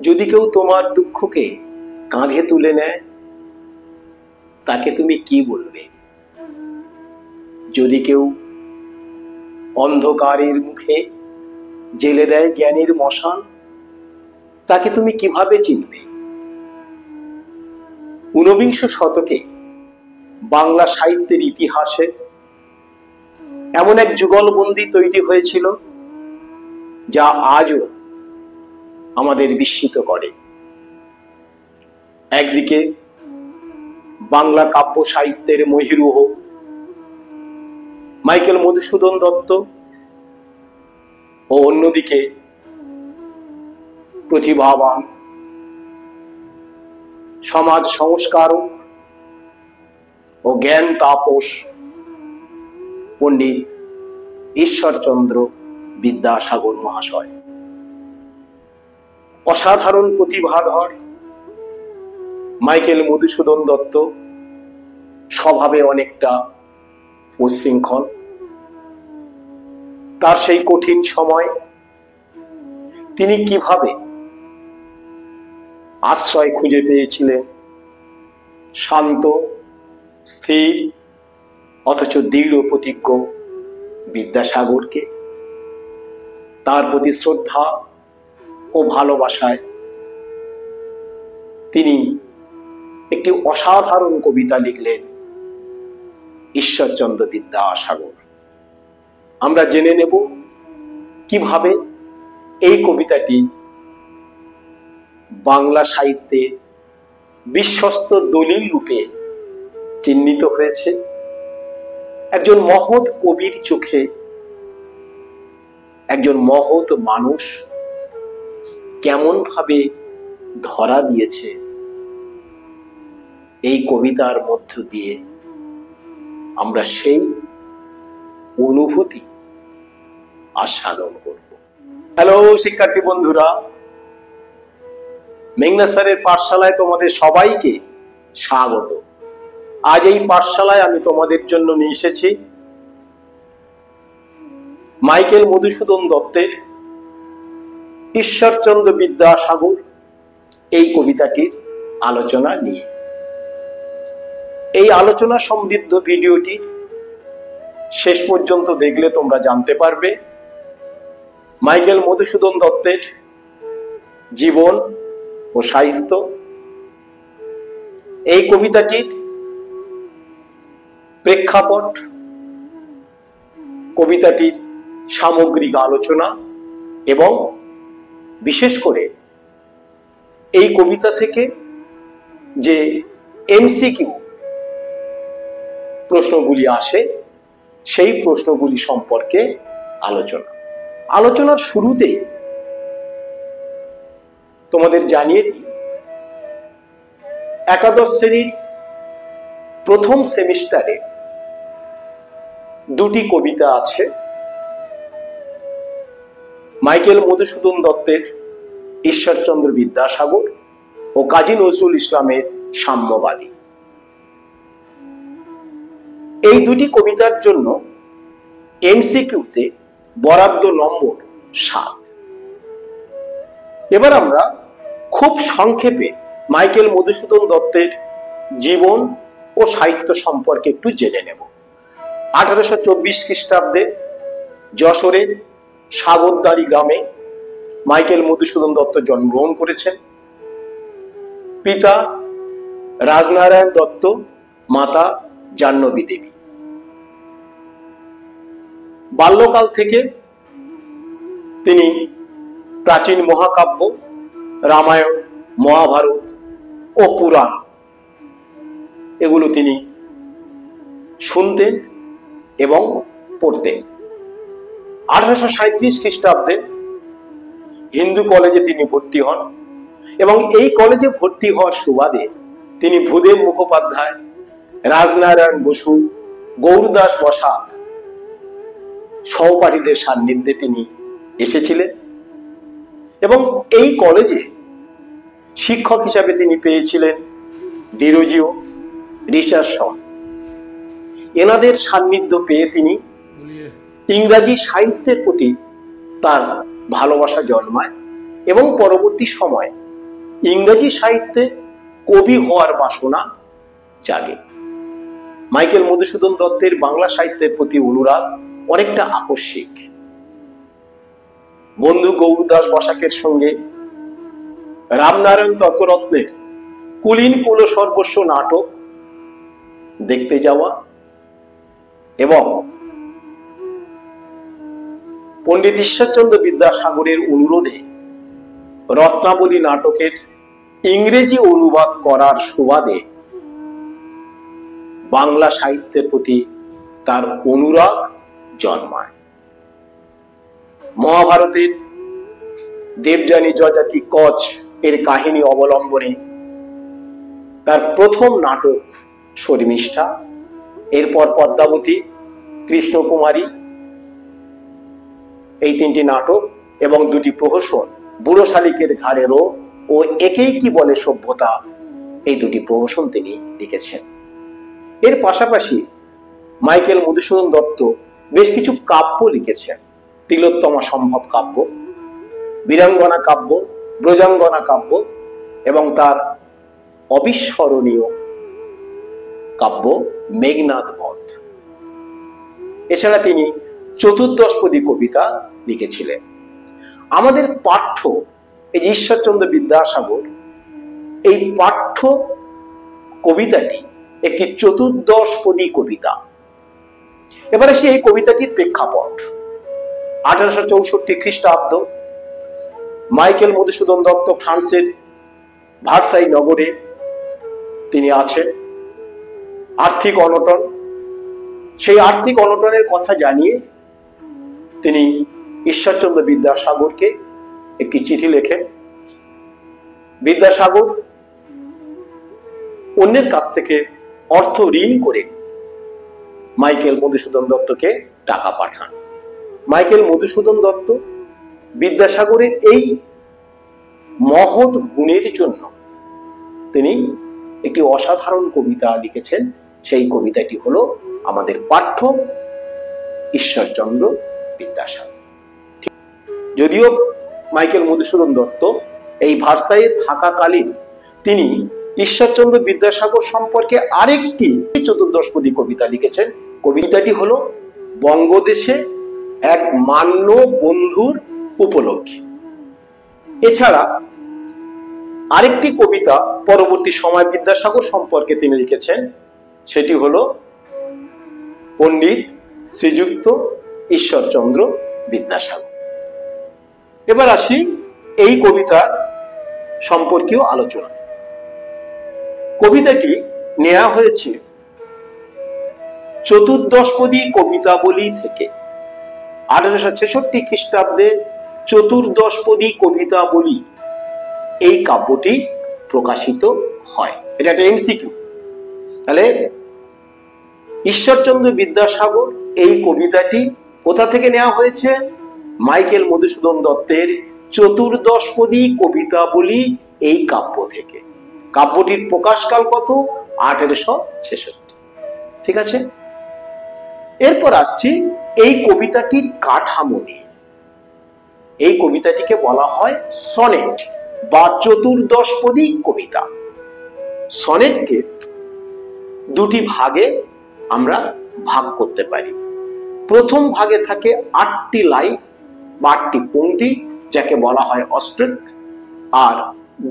যদি কেউ তোমার দুঃখকে কাঁধে তুলে নেয়, তাকে তুমি কি বলবে? যদি কেউ অন্ধকারের মুখে জেলে দেয় জ্ঞানের মশাল, তাকে তুমি কিভাবে চিনবে? ঊনবিংশ শতকে বাংলা সাহিত্যের ইতিহাসে এমন এক যুগলবন্দি তৈরি হয়েছিল যা আজও আমাদের বিস্মিত করে। একদিকে বাংলা কাব্য সাহিত্যের মহিরুহ মাইকেল মধুসূদন দত্ত, ও অন্যদিকে প্রতিভাবান সমাজ সংস্কারক ও জ্ঞান তাপস পণ্ডিত ঈশ্বরচন্দ্র বিদ্যাসাগর মহাশয়। অসাধারণ প্রতিভাধর মাইকেল মধুসূদন দত্ত স্বভাবে অনেকটা উচ্ছৃঙ্খল। তার সেই কঠিন সময় তিনি কিভাবে আশ্রয় খুঁজে পেয়েছিলেন শান্ত, স্থির অথচ দৃঢ় প্রতিজ্ঞ বিদ্যাসাগরকে। তার প্রতি শ্রদ্ধা ও ভালোবাসায় তিনি একটি অসাধারণ কবিতা লিখলেন, ঈশ্বরচন্দ্র বিদ্যাসাগর। আমরা জেনে নেব কিভাবে এই কবিতাটি বাংলা সাহিত্যে বিশ্বস্ত দলিল রূপে চিহ্নিত হয়েছে। একজন মহৎ কবির চোখে একজন মহৎ মানুষ কেমন ভাবে ধরা দিয়েছে, এই কবিতার মধ্য দিয়ে আমরা সেই অনুভূতি আস্বাদন করব। হ্যালো শিক্ষার্থী বন্ধুরা, মেঘনা স্যারের পাঠশালায় তোমাদের সবাইকে স্বাগত। আজ এই পাঠশালায় আমি তোমাদের জন্য নিয়ে এসেছি মাইকেল মধুসূদন দত্তের ঈশ্বরচন্দ্র বিদ্যাসাগর এই কবিতাটির আলোচনা নিয়ে। এই আলোচনা সমৃদ্ধ ভিডিওটি শেষ পর্যন্ত দেখলে তোমরা জানতে পারবে মাইকেল মধুসূদন দত্তের জীবন ও সাহিত্য। এই কবিতাটির প্রেক্ষাপট, কবিতাটির সামগ্রিক আলোচনা এবং বিশেষ করে এই কবিতা থেকে যে এমসিকিউ প্রশ্নগুলি আসে সেই প্রশ্নগুলি সম্পর্কে আলোচনার শুরুতে তোমাদের জানিয়ে দিই, একাদশ শ্রেণীর প্রথম সেমিস্টারে দুটি কবিতা আছে মাইকেল মধুসূদন দত্তের ঈশ্বরচন্দ্র বিদ্যাসাগর ও কাজী নজরুল ইসলামের সাম্যবাদী। এই দুটি কবিতার জন্য এমসিকিউতে বরাদ্দ নম্বর 7। এবার আমরা খুব সংক্ষেপে মাইকেল মধুসূদন দত্তের জীবন ও সাহিত্য সম্পর্কে একটু জেনে নেব। 1824 খ্রিস্টাব্দে যশোরের সাগরদাঁড়ি গ্রামে মাইকেল মধুসূদন দত্ত জন্মগ্রহণ করেছেন। পিতা রাজনারায়ণ দত্ত, মাতা জাহ্নবী দেবী। বাল্যকাল থেকে তিনি প্রাচীন মহাকাব্য রামায়ণ, মহাভারত ও পুরাণ এগুলো তিনি শুনতেন এবং পড়তেন। 1837 খ্রিস্টাব্দে হিন্দু কলেজে তিনি ভর্তি হন এবং এই কলেজে ভর্তি হওয়ার সুবাদে তিনি ভূদেব মুখোপাধ্যায়, রাজনারায়ণ বসু, গৌরদাস বসাক সহপাঠীদের সান্নিধ্যে তিনি এসেছিলেন এবং এই কলেজে শিক্ষক হিসাবে তিনি পেয়েছিলেন ডিরোজিও, রিচার্ডসন। এনাদের সান্নিধ্য পেয়ে তিনি ইংরাজি সাহিত্যের প্রতি তার ভালোবাসা জন্মায় এবং পরবর্তী সময় ইংরেজি সাহিত্যে কবি হওয়ার বাসনা জাগে। মাইকেল মধুসূদন দত্তের বাংলা সাহিত্যের প্রতি অনুরাগ অনেকটা আকস্মিক। বন্ধু গৌরদাস বসাকের সঙ্গে রামনারায়ণ তর্করত্নের কুলীন কুল সর্বস্ব নাটক দেখতে যাওয়া এবং পণ্ডিত ঈশ্বরচন্দ্র বিদ্যাসাগরের অনুরোধে রত্নাবলী নাটকের ইংরেজি অনুবাদ করার সুবাদে বাংলা সাহিত্যের প্রতি তার অনুরাগ জন্মায়। মহাভারতের দেবযানী যযাতি কচ এর কাহিনী অবলম্বনে তার প্রথম নাটক শর্মিষ্ঠা, এরপর পদ্মাবতী, কৃষ্ণকুমারী, এই তিনটি নাটক এবং দুটি প্রহসন, বুড়ো শালিকের ঘাড়ে রোগ ও একেই কি বলে সভ্যতা, এই দুটি প্রহসন তিনি লিখেছেন। এর পাশাপাশি মাইকেল মধুসূদন দত্ত বেশ কিছু কাব্য লিখেছেন। তিলোত্তমা সম্ভব কাব্য, বীরাঙ্গনা কাব্য, ব্রজাঙ্গনা কাব্য এবং তার অবিস্মরণীয় কাব্য মেঘনাদ বধ। এছাড়া তিনি চতুর্দশপদী কবিতা লিখেছিলেন। আমাদের পাঠ্য এই ঈশ্বরচন্দ্র বিদ্যাসাগর, এই পাঠ্য কবিতাটি একটি চতুর্দশপদী কবিতা। এবার আসি এই কবিতাটির প্রেক্ষাপট। 1864 খ্রিস্টাব্দ, মাইকেল মধুসূদন দত্ত ফ্রান্সের ভার্সাই নগরে তিনি আছেন। আর্থিক অনটন, সেই আর্থিক অনটনের কথা জানিয়ে তিনি ঈশ্বরচন্দ্র বিদ্যাসাগরকে একটি চিঠি লেখেন। বিদ্যাসাগর অন্যের কাছ থেকে অর্থ ঋণ করে মাইকেল মধুসূদন দত্তকে টাকা পাঠান। মাইকেল মধুসূদন দত্ত বিদ্যাসাগরের এই মহৎ গুণের জন্য তিনি একটি অসাধারণ কবিতা লিখেছেন। সেই কবিতাটি হলো আমাদের পাঠ্য ঈশ্বরচন্দ্র বিদ্যাসাগর। যদিও মাইকেল মধুসূদন দত্ত এই ভার্সাইয়ে থাকাকালীন তিনি ঈশ্বরচন্দ্র বিদ্যাসাগর সম্পর্কে আরেকটি চতুর্দশপদী কবিতা লিখেছেন। কবিতাটি হলো বঙ্গদেশে এক মান্য বন্ধুর উপলক্ষে। এছাড়া আরেকটি কবিতা পরবর্তী সময় বিদ্যাসাগর সম্পর্কে তিনি লিখেছেন, সেটি হলো পণ্ডিত শ্রীযুক্ত ঈশ্বরচন্দ্র বিদ্যাসাগর। এবার আসি এই কবিতার সম্পর্কীয় আলোচনা। কবিতাটি নেওয়া হয়েছে চতুর্দশপদী কবিতাবলী থেকে। 1866 খ্রিস্টাব্দে চতুর্দশপদী কবিতাবলী এই কাব্যটি প্রকাশিত হয়। এটা একটা এমসিকিউ। তাহলে ঈশ্বরচন্দ্র বিদ্যাসাগর এই কবিতাটি কোথা থেকে নেওয়া হয়েছে? মাইকেল মধুসূদন দত্তের চতুর্দশপদী কবিতাবলী এই কাব্য থেকে। কাব্যটির প্রকাশকাল কত? 1866। ঠিক আছে, এরপর আসছি এই কবিতাটির কাঠামো নিয়ে। এই কবিতাটিকে বলা হয় সনেট বা চতুর্দশপদী কবিতা। সনেটকে দুটি ভাগে আমরা ভাগ করতে পারি। প্রথম ভাগে থাকে 8টি লাইন বা 8টি পংক্তি, যাকে বলা হয় অস্টেট। আর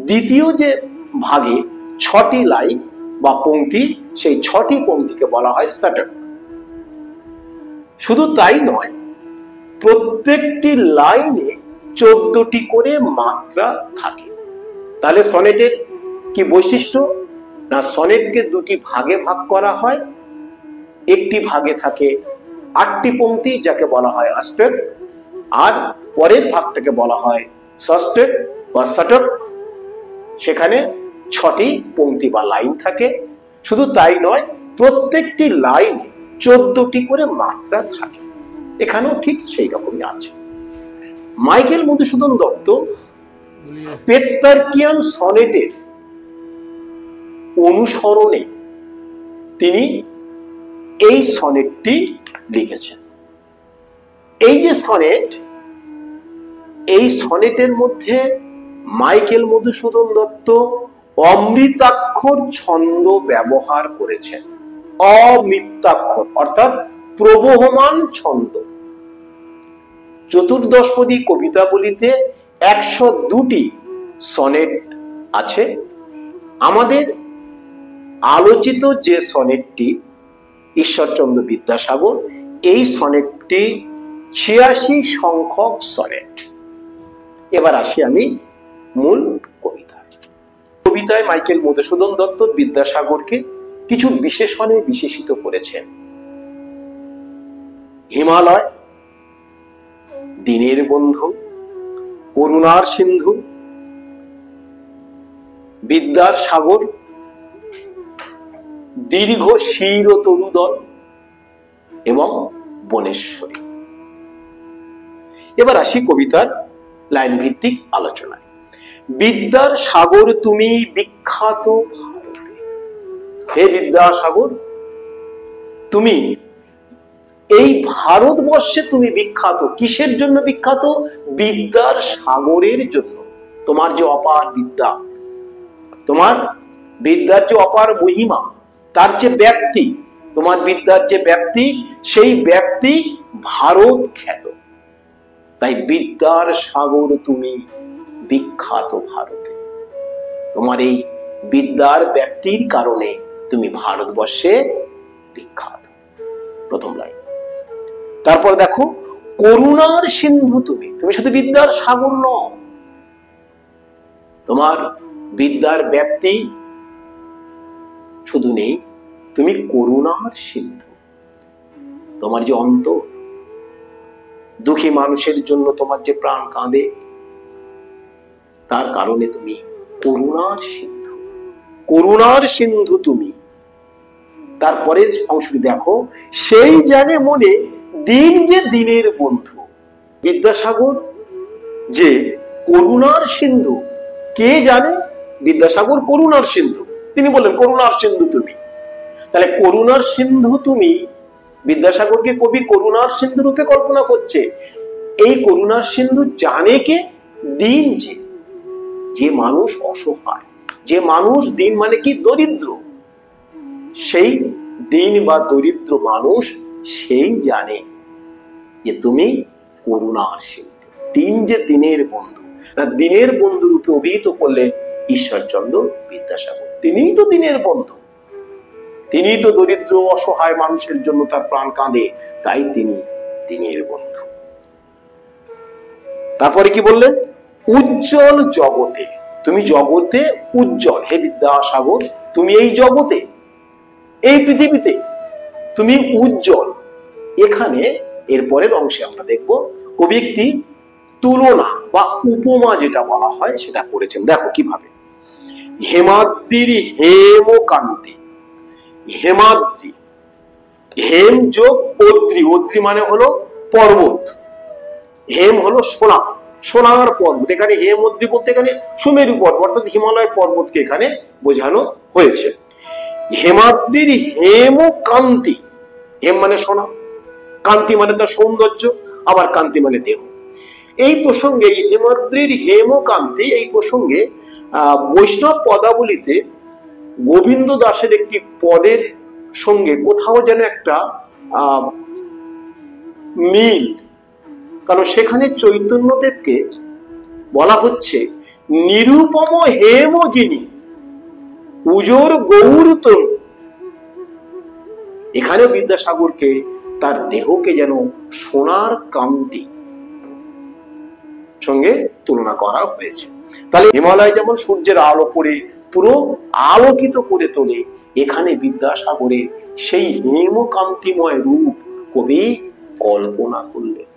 দ্বিতীয় যে ভাগে 6টি লাইন বা পংক্তি, সেই 6টি পংক্তিকে বলা হয় সনেট। শুধু তাই নয়, প্রত্যেকটি লাইনে 14টি করে মাত্রা থাকে। তাহলে সনেটের কি বৈশিষ্ট্য? না, সনেটকে দুটি ভাগে ভাগ করা হয়। একটি ভাগে থাকে 8টি পংক্তি, যাকে বলা হয় অস্টেট, আর পরের ভাগটাকে বলা হয় সস্টেট বা শতক। সেখানে 6টি পংক্তি বা লাইন থাকে। শুধু তাই নয়, প্রত্যেকটি লাইনে 14টি করে মাত্রা থাকে। এখানেও ঠিক সেই রকমই আছে। মাইকেল মধুসূদন দত্ত পেত্তার্কিয়ান সনেটের অনুসরণে তিনি এই সনেটটি লিখেছেন। এই যে সনেট, এই সনেটের মধ্যে মাইকেল মধুসূদন দত্ত অমৃতাক্ষর ছন্দ ব্যবহার করেছেন। অমৃতাক্ষর অর্থাৎ প্রবহমান ছন্দ। চতুর্দশপদী কবিতাবলিতে 102টি সনেট আছে। আমাদের আলোচিত যে সনেটটি ঈশ্বরচন্দ্র বিদ্যাসাগর, এই সনেটটি 86 সংখ্যক সনেট। এবার আসি আমি মূল কবিতায়। কবিতায় মাইকেল মধুসূদন দত্ত বিদ্যাসাগরকে কিছু বিশেষণে বিশেষিত করেছেন। হিমালয়, দিনের বন্ধু, করুণার সিন্ধু, বিদ্যার সাগর, দীর্ঘ শির ও তরুদল এবং বনেশ্বরী। এবার আসি কবিতার লাইন ভিত্তিক আলোচনায়। বিদ্যার সাগর তুমি বিখ্যাত ভারতে। হে বিদ্যাসাগর, তুমি এই ভারতবর্ষে তুমি বিখ্যাত। কিসের জন্য বিখ্যাত? বিদ্যার সাগরের জন্য। তোমার যে অপার বিদ্যা, তোমার বিদ্যার যে অপার মহিমা, তার যে ব্যাপ্তি, তোমার বিদ্যার যে ব্যাপ্তি, সেই ব্যাপ্তি ভারত খ্যাত। তাই বিদ্যার সাগর তুমি বিখ্যাত ভারতে। তোমার এই বিদ্যার ব্যাপ্তির কারণে তুমি ভারতবর্ষে বিখ্যাত। প্রথম লাইন। তারপর দেখো, করুণার সিন্ধু তুমি। তুমি শুধু বিদ্যার সাগর নও, তোমার বিদ্যার ব্যাপ্তি শুধু নেই, তুমি করুণার সিন্ধু। তোমার যে অন্তর, দুঃখী মানুষের জন্য তোমার যে প্রাণ কাঁদে, তার কারণে তুমি করুণার সিন্ধু। করুণার সিন্ধু তুমি। তারপরের অংশটি দেখো, সেই জানে মনে দিন যে দিনের বন্ধু। বিদ্যাসাগর যে করুণার সিন্ধু, কে জানে? বিদ্যাসাগর করুণার সিন্ধু। তিনি বললেন করুণার সিন্ধু তুমি। তাহলে করুণার সিন্ধু তুমি, বিদ্যাসাগরকে কবি করুণার সিন্ধু রূপে কল্পনা করছে। এই করুণার সিন্ধু জানে কে? দিন যে, যে মানুষ অসহায়, যে মানুষ, দিন মানে কি? দরিদ্র। সেই দিন বা দরিদ্র মানুষ সেই জানে যে তুমি করুণার সিন্ধু। দিন যে দিনের বন্ধু, না দিনের বন্ধু রূপে অভিহিত করলেন ঈশ্বরচন্দ্র বিদ্যাসাগর। তিনিই তো দিনের বন্ধু, তিনি তো দরিদ্র অসহায় মানুষের জন্য তার প্রাণ কাঁদে, তাই তিনি দিনের বন্ধু। তারপরে কি বললেন? উজ্জ্বল জগতে তুমি, জগতে উজ্জ্বল। হে বিদ্যাসাগর, তুমি এই জগতে, এই পৃথিবীতে তুমি উজ্জ্বল। এখানে এরপরের অংশে আমরা দেখব কবি একটি তুলনা বা উপমা যেটা বলা হয় সেটা করেছেন। দেখো কিভাবে। হেমাদ্রির হেমকান্তি। হেমাদ্রি, হেম যোগ অদ্রি, অদ্রি মানে হলো পর্বত, হেম হলো সোনা, সোনার পর্বত। এখানে হেম অদ্রি বলতে এখানে সুমেরু পর্বত অর্থাৎ হিমালয় পর্বতকে এখানে বোঝানো হয়েছে। হেমাদ্রির হেমকান্তি, হেম মানে সোনা, কান্তি মানে তার সৌন্দর্য, আবার কান্তি মানে দেহ। এই প্রসঙ্গে হেমাদ্রির হেমকান্তি, এই প্রসঙ্গে বৈষ্ণব পদাবলিতে গোবিন্দ দাসের একটি পদের সঙ্গে কোথাও যেন একটা মিল, কারণ সেখানে চৈতন্যদেবকে বলা হচ্ছে নিরুপম হেম যিনি উজোর গৌর তনু। এখানে বিদ্যাসাগরকে তার দেহকে যেন সোনার কান্তি সঙ্গে তুলনা করা হয়েছে। তাহলে হিমালয় যেমন সূর্যের আলো পড়ে পুরো আলোকিত করে তোলে, এখানে বিদ্যাসাগরের সেই হেমকান্তিময় রূপ কবি কল্পনা করলেন।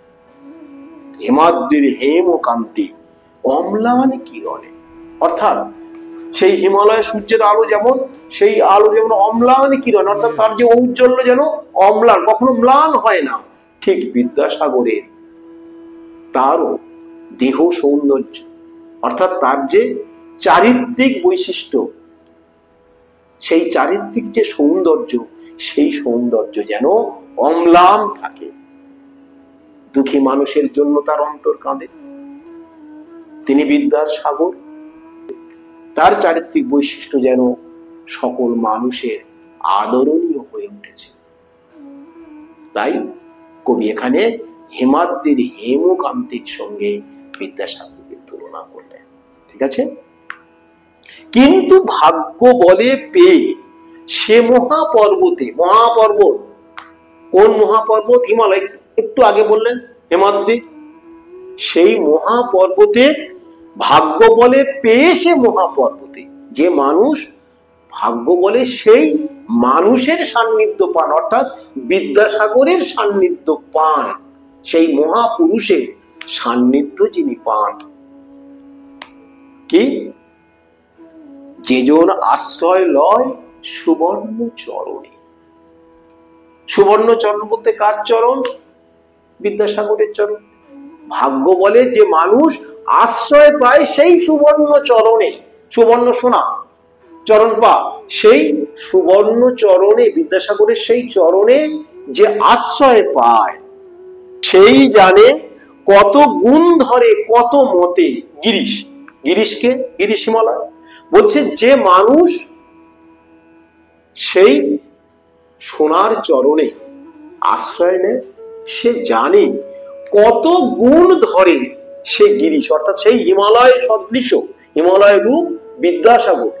হেমাদ্রির হেমকান্তি অম্লান কিরণে, অর্থাৎ সেই হিমালয় সূর্যের আলো যেমন, সেই আলো যেমন অম্লান কিরণ, অর্থাৎ তার যে ঔজ্জ্বল্য যেন অম্লান, কখনো ম্লান হয় না, ঠিক বিদ্যাসাগরের তারও দেহ সৌন্দর্য, অর্থাৎ তার যে চারিত্রিক বৈশিষ্ট্য, সেই চারিত্রিক যে সৌন্দর্য, সেই সৌন্দর্য যেন অম্লান থাকে। দুঃখী মানুষের জন্য তার অন্তর কাঁদে, তিনি বিদ্যার সাগর। তার চারিত্রিক বৈশিষ্ট্য যেন সকল মানুষের আদরণীয় হয়ে উঠেছে। তাই কবি এখানে হিমাদ্রির হেমকান্তির সঙ্গে বিদ্যাসাগরকে তুলনা করলেন। ঠিক আছে, কিন্তু ভাগ্য বলে পেয়ে সে মহাপর্বতে, মহাপর্বত কোন মহাপর্বত? হিমালয়, একটু আগে বললেন হিমাদ্রি, সেই মহাপর্বতে ভাগ্য বলে পেয়ে সে মহাপর্বতে, যে মানুষ ভাগ্য বলে সেই মানুষের সান্নিধ্য পান, অর্থাৎ বিদ্যাসাগরের সান্নিধ্য পান, সেই মহাপুরুষের সান্নিধ্য যিনি পান, কি যেজন আশ্রয় লয় সুবর্ণ চরণে। সুবর্ণ চরণ বলতে কার চরণ? বিদ্যাসাগরের চরণ। ভাগ্য বলে যে মানুষ আশ্রয় পায় সেই সুবর্ণ চরণে, সুবর্ণ সোনা চরণ পা, সেই সুবর্ণ চরণে, বিদ্যাসাগরের সেই চরণে যে আশ্রয় পায়, সেই জানে কত গুণ ধরে কত মতে গিরিশ। গিরিশকে, গিরিশ হিমালয় বলছে, যে মানুষ সেই সোনার চরণে আশ্রয় নেয় সে জানে কত গুণ ধরে সে গিরিশ, অর্থাৎ সেই হিমালয় সদৃশ, হিমালয় রূপ বিদ্যাসাগর,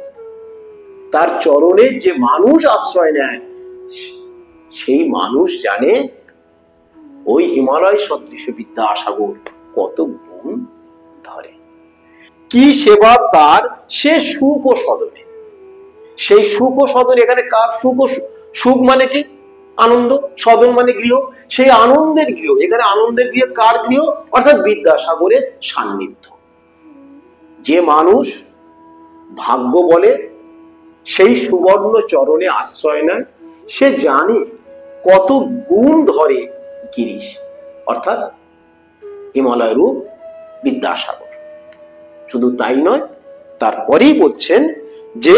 তার চরণে যে মানুষ আশ্রয় নেয় সেই মানুষ জানে ওই হিমালয় সদৃশ বিদ্যাসাগর কত গুণ ধরে। কি সেবা তার সে সুখ ও সদনে। সেই সুখ ও সদন, এখানে কার সুখ? ও সুখ মানে কি? আনন্দ। সদন মানে গৃহ, সেই আনন্দের গৃহ, এখানে আনন্দের গৃহ কার গৃহ? অর্থাৎ বিদ্যাসাগরের সান্নিধ্য। যে মানুষ ভাগ্য বলে সেই সুবর্ণ চরণে আশ্রয় নেয় সে জানে কত গুণ ধরে গিরিশ, অর্থাৎ হিমালয় রূপ বিদ্যাসাগর। শুধু তাই নয়, তারপরেই বলছেন যে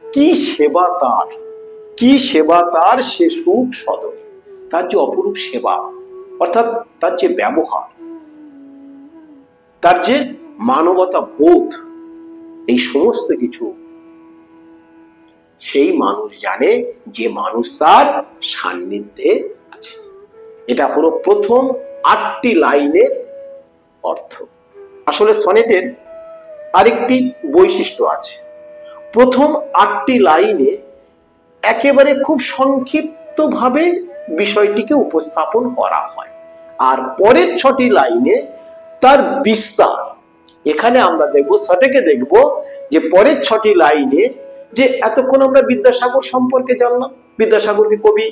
কি সেবা তার, কি সেবা তার সে সুখ সদনে। তার যে অপরূপ সেবা, অর্থাৎ তার যে ব্যবহার, তার যে মানবতা বোধ, এই সমস্ত কিছু সেই মানুষ জানে যে মানুষ তার সান্নিধ্যে আছে। এটা হলো প্রথম 8টি লাইনের অর্থ। আসলে সনেটের আরেকটি বৈশিষ্ট্য আছে, প্রথম 8টি লাইনে একেবারে খুব সংক্ষিপ্ত ভাবে বিষয়টিকে উপস্থাপন করা হয়, আর পরের 6টি লাইনে তার বিস্তার। এখানে আমরা দেখব, সনেটে দেখব যে পরের 6টি লাইনে, যে এতক্ষণ আমরা বিদ্যাসাগর সম্পর্কে জানলাম, বিদ্যাসাগরকে কবি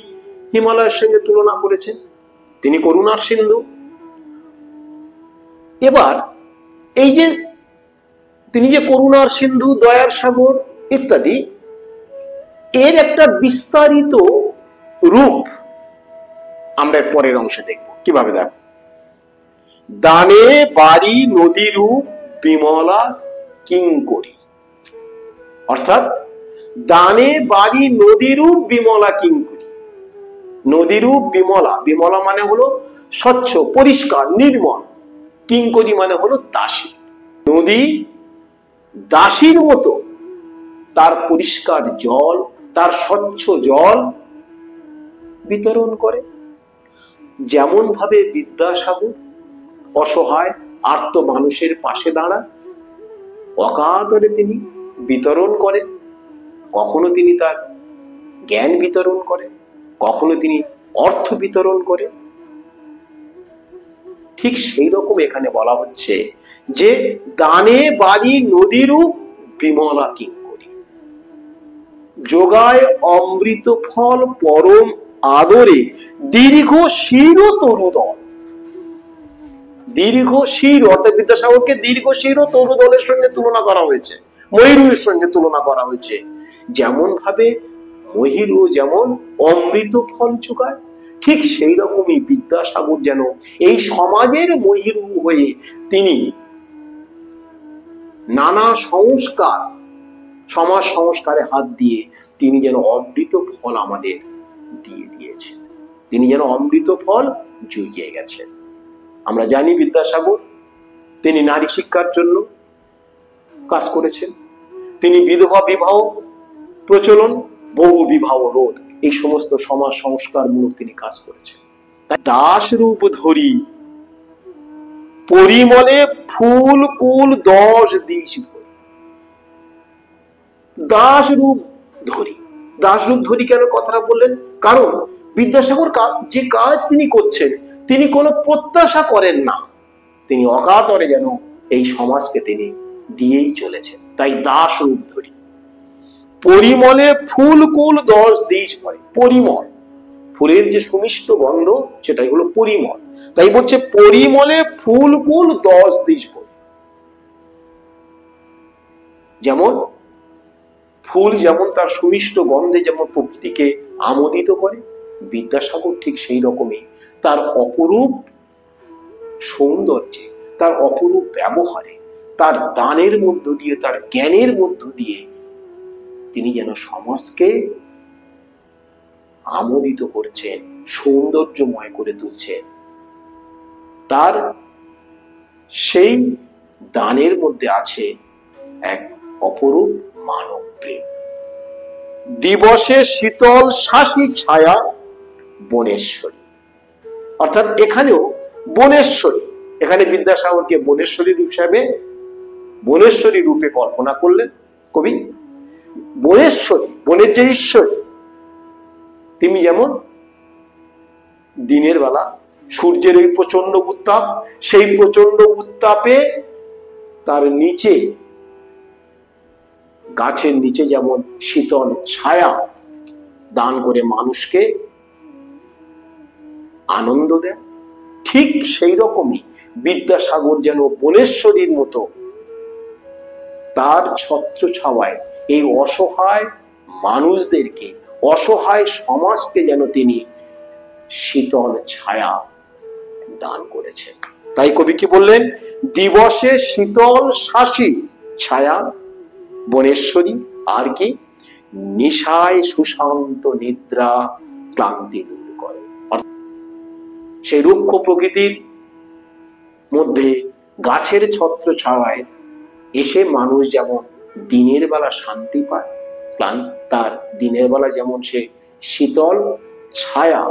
হিমালয়ের সঙ্গে তুলনা করেছেন, তিনি করুণার সিন্ধু। এবার এই যে তিনি যে করুণার সিন্ধু, দয়ার সাগর ইত্যাদি, এর একটা বিস্তারিত রূপ আমরা পরের অংশে দেখব। কিভাবে? দেখো, দানে বাড়ি নদী রূপ বিমলা কিঙ্করী, অর্থাৎ দানে বাড়ি নদী রূপ বিমলা কিঙ্করী। নদী রূপ বিমলা, বিমলা মানে হলো স্বচ্ছ, পরিষ্কার, নির্মল। কিঙ্করী মানে হলো দাসী। নদী দাসীর মতো তার পরিষ্কার জল, তার স্বচ্ছ জল বিতরণ করে। যেমন ভাবে বিদ্যাসাগর অসহায় আর্ত মানুষের পাশে দাঁড়ান, অকাতরে তিনি বিতরণ করেন। কখনো তিনি তার জ্ঞান বিতরণ করেন, কখনো তিনি অর্থ বিতরণ করেন। ঠিক সেই রকম এখানে বলা হচ্ছে যে দানে বাড়ি নদীরূপ বিমলা কিঙ্করী, যোগায় অমৃত ফল পরম আদরে দীর্ঘ শির তরুদল। দীর্ঘ শির, অর্থাৎ বিদ্যাসাগরকে দীর্ঘ শির ও তরুদলের সঙ্গে তুলনা করা হয়েছে, ময়ূরের সঙ্গে তুলনা করা হয়েছে। যেমন ভাবে মহিরু যেমন অমৃত ফল যোগায়, ঠিক সেই রকমই বিদ্যাসাগর যেন এই সমাজের মহিরু হয়ে তিনি নানা সংস্কার, সমাজ সংস্কারে হাত দিয়ে তিনি যেন অমৃত ফল আমাদের দিয়ে দিয়েছেন, তিনি যেন অমৃত ফল জুগিয়ে গেছেন। আমরা জানি বিদ্যাসাগর তিনি নারী শিক্ষার জন্য কাজ করেছেন, তিনি বিধবা বিবাহ প্রচলন, বহু বিবাহ রোধ, এই সমস্ত সমাজ সংস্কার মূলক তিনি কাজ করেছেন। দাস রূপ ধরি পরিমলে ফুল কুল 10 দিশ ভরি। দাস রূপ ধরি, দাস রূপ ধরি কেন কথাটা বললেন? কারণ বিদ্যাসাগর যে কাজ তিনি করছেন, তিনি কোনো প্রত্যাশা করেন না, তিনি অকাতরে যেন এই সমাজকে তিনি দিয়েই চলেছেন। তাই দাস রূপ ধরি পরিমলে ফুল কুল 10 দিশ ভরি। পরিমল, ফুলের যে সুমিষ্ট গন্ধ, সেটাই হলো পরিমল। তাই বলছে পরিমলে ফুল কুল 10 দিশ ভরি। যেমন ফুল যেমন তার সুমিষ্ট গন্ধে যেমন প্রকৃতিকে আমোদিত করে, বিদ্যাসাগর ঠিক সেই রকমই তার অপরূপ সৌন্দর্যে, তার অপরূপ ব্যবহারে, তার দানের মধ্য দিয়ে, তার জ্ঞানের মধ্য দিয়ে তিনি যেন সমাজকে আমোদিত করছেন, সৌন্দর্যময় করে তুলছেন। তার সেই দানের মধ্যে আছে এক অপরূপ মানব প্রেম। দিবসে শীতল শাসী ছায়া বনেশ্বরী, অর্থাৎ এখানেও বনেশ্বরী, এখানে বিদ্যাসাগরকে বনেশ্বরী রূপ হিসাবে, বনেশ্বরী রূপে কল্পনা করলেন কবি। বনেশ্বরী, বনের যে ঈশ্বরী, তিনি যেমন দিনের বেলা সূর্যের ওই প্রচন্ড উত্তাপ, সেই প্রচন্ড উত্তাপে তার নিচে, গাছের নিচে যেমন শীতল ছায়া দান করে মানুষকে আনন্দ দেয়, ঠিক সেই রকমই বিদ্যাসাগর যেন বনেশ্বরীর মতো তার ছত্র ছাওয়ায় এই অসহায় মানুষদেরকে, অসহায় সমাজকে যেন তিনি শীতল ছায়া দান করেছেন। তাই কবি কি বললেন? দিবসে শীতল শাসী ছায়া বনেশ্বরী, আর কি নিশায় সুশান্ত নিদ্রা ক্লান্তি দূর করে। সেই রুক্ষ প্রকৃতির মধ্যে গাছের ছত্র ছাওয়ায় এসে মানুষ যেমন দিনের বেলা শান্তি পায়, তার দিনের বেলা যেমন সে শীতল ছায়া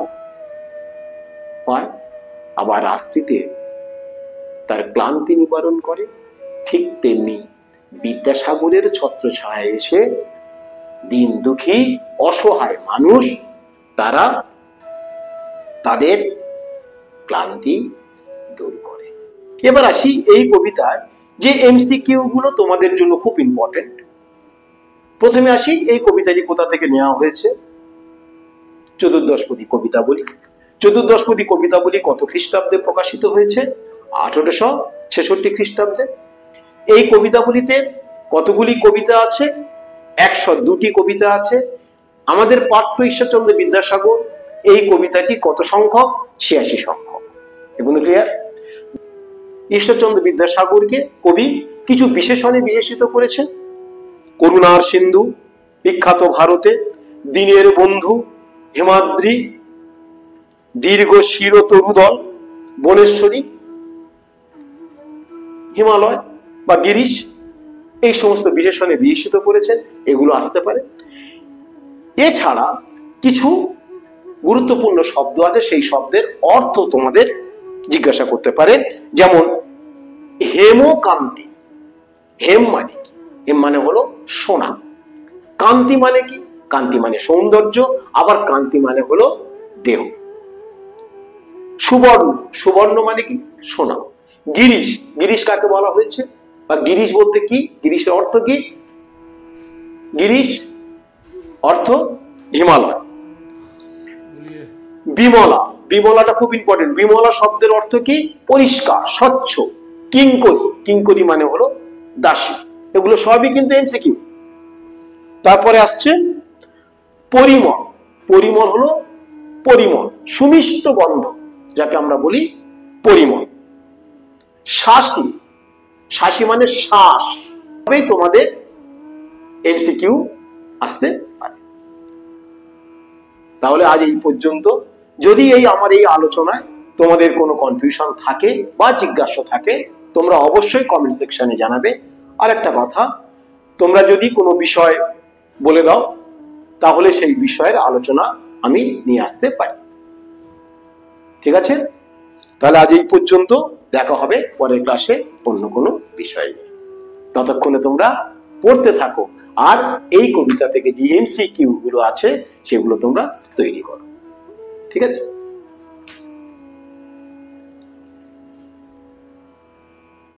পায়, আবার রাত্রিতে তার ক্লান্তি নিবারণ করে, ঠিক তেমনি বিদ্যাসাগরের ছত্র ছায়ায় এসে দিন দুঃখী অসহায় মানুষ তারা তাদের ক্লান্তি দূর করে। এবার আসি এই কবিতায় যে এমসিকিউ গুলো তোমাদের জন্য খুব ইম্পর্টেন্ট। প্রথমে আসি এই কবিতাটি কোথা থেকে নেওয়া হয়েছে। চতুর্দশপদী কবিতাবলী। চতুর্দশপদী কবিতাবলী কত খ্রিস্টাব্দে প্রকাশিত হয়েছে? 1866 খ্রিস্টাব্দে। এই কবিতাবলীতে কতগুলি কবিতা আছে? 102টি কবিতা আছে। আমাদের পাঠ্য ঈশ্বরচন্দ্র বিদ্যাসাগর এই কবিতাটি কত সংখ্যক? 86 সংখ্যক। এগুলো ক্লিয়ার? ঈশ্বরচন্দ্র বিদ্যাসাগরকে কবি কিছু বিশেষণে বিশেষিত করেছেন। করুণার সিন্ধু, বিখ্যাত ভারতে, দিনের বন্ধু, হিমাদ্রি, দীর্ঘ শির তরুদল, বনেশ্বরী, হিমালয় বা গিরিশ, এই সমস্ত বিশেষণে বিশেষিত করেছেন। এগুলো আসতে পারে। এছাড়া কিছু গুরুত্বপূর্ণ শব্দ আছে, সেই শব্দের অর্থ তোমাদের জিজ্ঞাসা করতে পারে। যেমন হেমকান্তি। হেম মানে কি? হেম মানে হলো সোনা। কান্তি মানে কি? কান্তি মানে সৌন্দর্য, আবার কান্তি মানে হলো দেহ। সুবর্ণ, সুবর্ণ মানে কি? সোনা। গিরিশ, গিরিশ কাকে বলা হয়েছে বা গিরিশ বলতে কি? গিরিশের অর্থ কি? গিরিশ অর্থ হিমালয়। বিমলা, বিমলাটা খুব ইম্পর্টেন্ট। বিমলা শব্দের অর্থ কি? পরিষ্কার, স্বচ্ছ। কিঙ্করী, কিঙ্করী মানে হলো দাসী। এগুলো সবই কিন্তু এমসিকিউ। তারপরে আসছে পরিমল। পরিমল হলো পরিমল, সুমিষ্ট গন্ধ, যাকে আমরা বলি পরিমল। শাসী, শাসী মানে শ্বাস। তবেই তোমাদের এমসিকিউ আসতে পারে। তাহলে আজ এই পর্যন্ত। যদি আমার এই আলোচনায় তোমাদের কোনো কনফিউশন থাকে বা জিজ্ঞাসা থাকে, তোমরা অবশ্যই কমেন্ট সেকশনে জানাবে। আর একটা কথা, তোমরা যদি কোনো বিষয় বলে দাও তাহলে সেই বিষয়ের আলোচনা আমি নিয়ে আসতে পারি। ঠিক আছে, তাহলে আজ এই পর্যন্ত, দেখা হবে পরের ক্লাসে অন্য কোনো বিষয় নিয়ে। ততক্ষণে তোমরা পড়তে থাকো আর এই কবিতা থেকে যে এমসিকিউ গুলো আছে সেগুলো তোমরা তৈরি করো। ঠিক আছে।